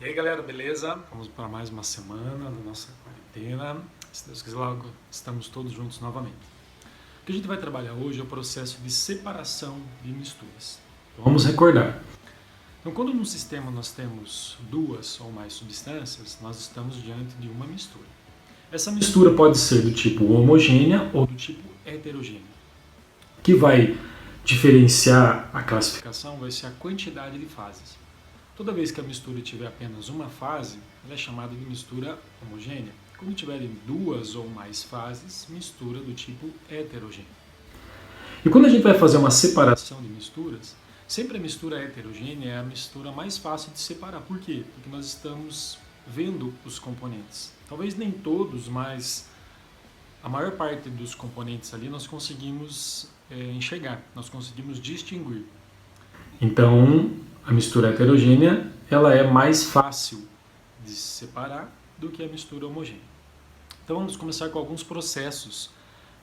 E aí galera, beleza? Vamos para mais uma semana da nossa quarentena. Se Deus quiser, logo estamos todos juntos novamente. O que a gente vai trabalhar hoje é o processo de separação de misturas. Então, vamos recordar. Então, quando num sistema nós temos duas ou mais substâncias, nós estamos diante de uma mistura. Essa mistura pode ser do tipo homogênea ou do tipo heterogênea. O que vai diferenciar a classificação vai ser a quantidade de fases. Toda vez que a mistura tiver apenas uma fase, ela é chamada de mistura homogênea. Quando tiverem duas ou mais fases, mistura do tipo heterogênea. E quando a gente vai fazer uma separação de misturas, sempre a mistura heterogênea é a mistura mais fácil de separar. Por quê? Porque nós estamos vendo os componentes. Talvez nem todos, mas a maior parte dos componentes ali nós conseguimos enxergar, nós conseguimos distinguir. Então, a mistura heterogênea ela é mais fácil de separar do que a mistura homogênea. Então vamos começar com alguns processos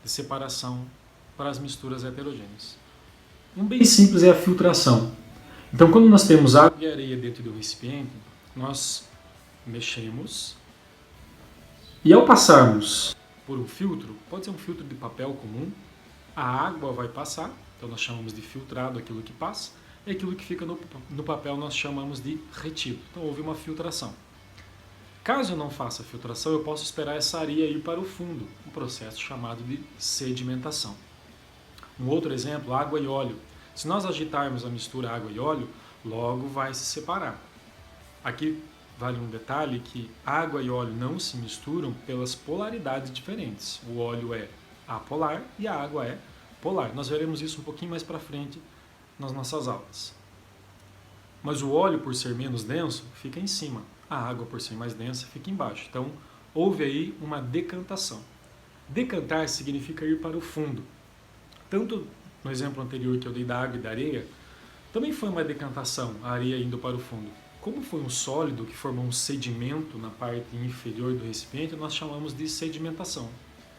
de separação para as misturas heterogêneas. Um bem simples é a filtração. Então quando nós temos água e areia dentro do recipiente, nós mexemos e ao passarmos por um filtro, pode ser um filtro de papel comum, a água vai passar, então nós chamamos de filtrado aquilo que passa, e aquilo que fica no papel nós chamamos de retido. Então houve uma filtração. Caso eu não faça filtração, eu posso esperar essa areia ir para o fundo, um processo chamado de sedimentação. Um outro exemplo, água e óleo. Se nós agitarmos a mistura água e óleo, logo vai se separar. Aqui vale um detalhe que água e óleo não se misturam pelas polaridades diferentes. O óleo é apolar e a água é polar. Nós veremos isso um pouquinho mais para frente nas nossas aulas. Mas o óleo, por ser menos denso, fica em cima. A água, por ser mais densa, fica embaixo. Então, houve aí uma decantação. Decantar significa ir para o fundo. Tanto no exemplo anterior que eu dei da água e da areia, também foi uma decantação, a areia indo para o fundo. Como foi um sólido que formou um sedimento na parte inferior do recipiente, nós chamamos de sedimentação.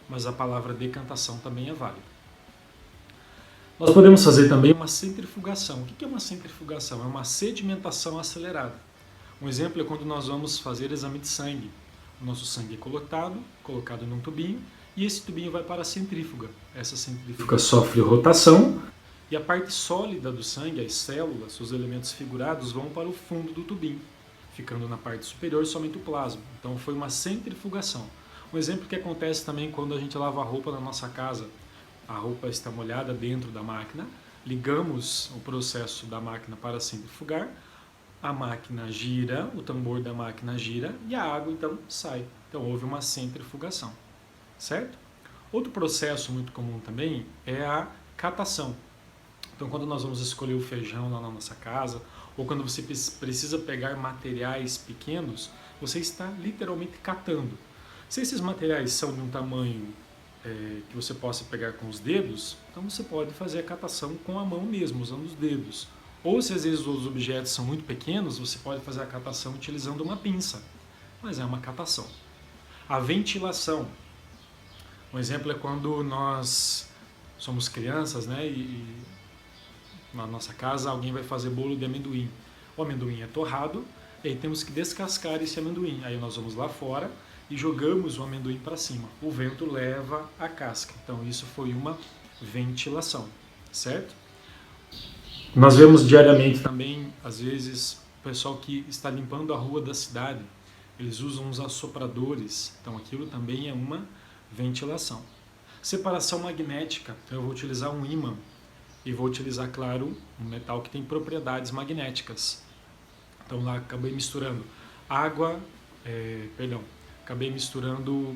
Mas a palavra decantação também é válida. Nós podemos fazer também uma centrifugação. O que é uma centrifugação? É uma sedimentação acelerada. Um exemplo é quando nós vamos fazer exame de sangue. O nosso sangue é colocado num tubinho, e esse tubinho vai para a centrífuga. Essa centrífuga sofre rotação, e a parte sólida do sangue, as células, os elementos figurados, vão para o fundo do tubinho, ficando na parte superior somente o plasma. Então foi uma centrifugação. Um exemplo que acontece também quando a gente lava a roupa na nossa casa. A roupa está molhada dentro da máquina, ligamos o processo da máquina para centrifugar, a máquina gira, o tambor da máquina gira e a água então sai. Então houve uma centrifugação, certo? Outro processo muito comum também é a catação. Então quando nós vamos escolher o feijão lá na nossa casa, ou quando você precisa pegar materiais pequenos, você está literalmente catando. Se esses materiais são de um tamanho que você possa pegar com os dedos, então você pode fazer a catação com a mão mesmo, usando os dedos. Ou se às vezes os objetos são muito pequenos, você pode fazer a catação utilizando uma pinça, mas é uma catação. A ventilação. Um exemplo é quando nós somos crianças, né, e na nossa casa alguém vai fazer bolo de amendoim. O amendoim é torrado, e aí temos que descascar esse amendoim. Aí nós vamos lá fora e jogamos o amendoim para cima. O vento leva a casca. Então isso foi uma ventilação, certo? Nós vemos diariamente também, às vezes, o pessoal que está limpando a rua da cidade, eles usam uns assopradores. Então aquilo também é uma ventilação. Separação magnética. Então, eu vou utilizar um ímã e vou utilizar, claro, um metal que tem propriedades magnéticas. Então lá acabei misturando acabei misturando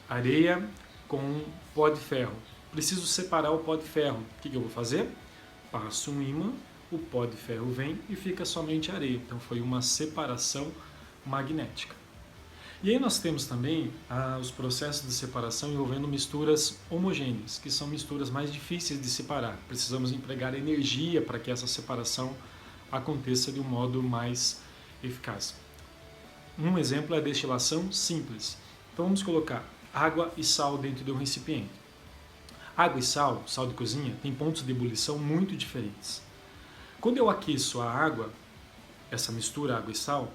areia com pó de ferro. Preciso separar o pó de ferro. O que eu vou fazer? Passo um ímã, o pó de ferro vem e fica somente areia. Então foi uma separação magnética. E aí nós temos também os processos de separação envolvendo misturas homogêneas, que são misturas mais difíceis de separar. Precisamos empregar energia para que essa separação aconteça de um modo mais eficaz. Um exemplo é a destilação simples. Então vamos colocar água e sal dentro de um recipiente. Água e sal, sal de cozinha, tem pontos de ebulição muito diferentes. Quando eu aqueço a água, essa mistura água e sal,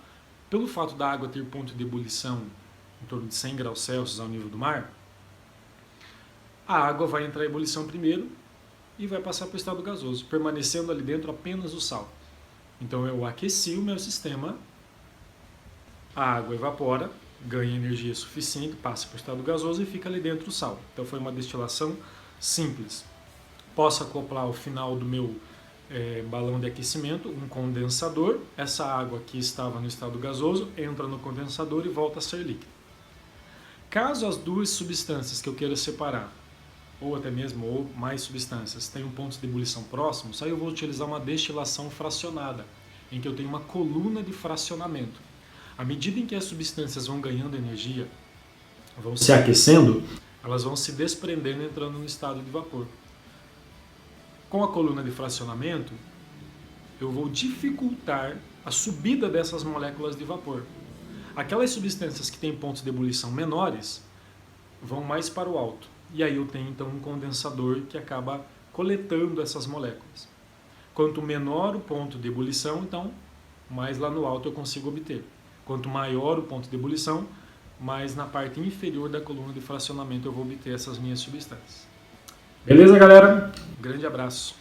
pelo fato da água ter ponto de ebulição em torno de 100 graus Celsius ao nível do mar, a água vai entrar em ebulição primeiro e vai passar para o estado gasoso, permanecendo ali dentro apenas o sal. Então eu aqueci o meu sistema, a água evapora, ganha energia suficiente, passa para o estado gasoso e fica ali dentro o sal. Então foi uma destilação simples. Posso acoplar ao final do meu balão de aquecimento um condensador. Essa água que estava no estado gasoso entra no condensador e volta a ser líquida. Caso as duas substâncias que eu queira separar, ou até mesmo ou mais substâncias, tenham pontos de ebulição próximos, aí eu vou utilizar uma destilação fracionada, em que eu tenho uma coluna de fracionamento. À medida em que as substâncias vão ganhando energia, vão se aquecendo, elas vão se desprendendo, entrando no estado de vapor. Com a coluna de fracionamento, eu vou dificultar a subida dessas moléculas de vapor. Aquelas substâncias que têm pontos de ebulição menores vão mais para o alto. E aí eu tenho então um condensador que acaba coletando essas moléculas. Quanto menor o ponto de ebulição, então, mais lá no alto eu consigo obter. Quanto maior o ponto de ebulição, mais na parte inferior da coluna de fracionamento eu vou obter essas minhas substâncias. Beleza, galera? Um grande abraço.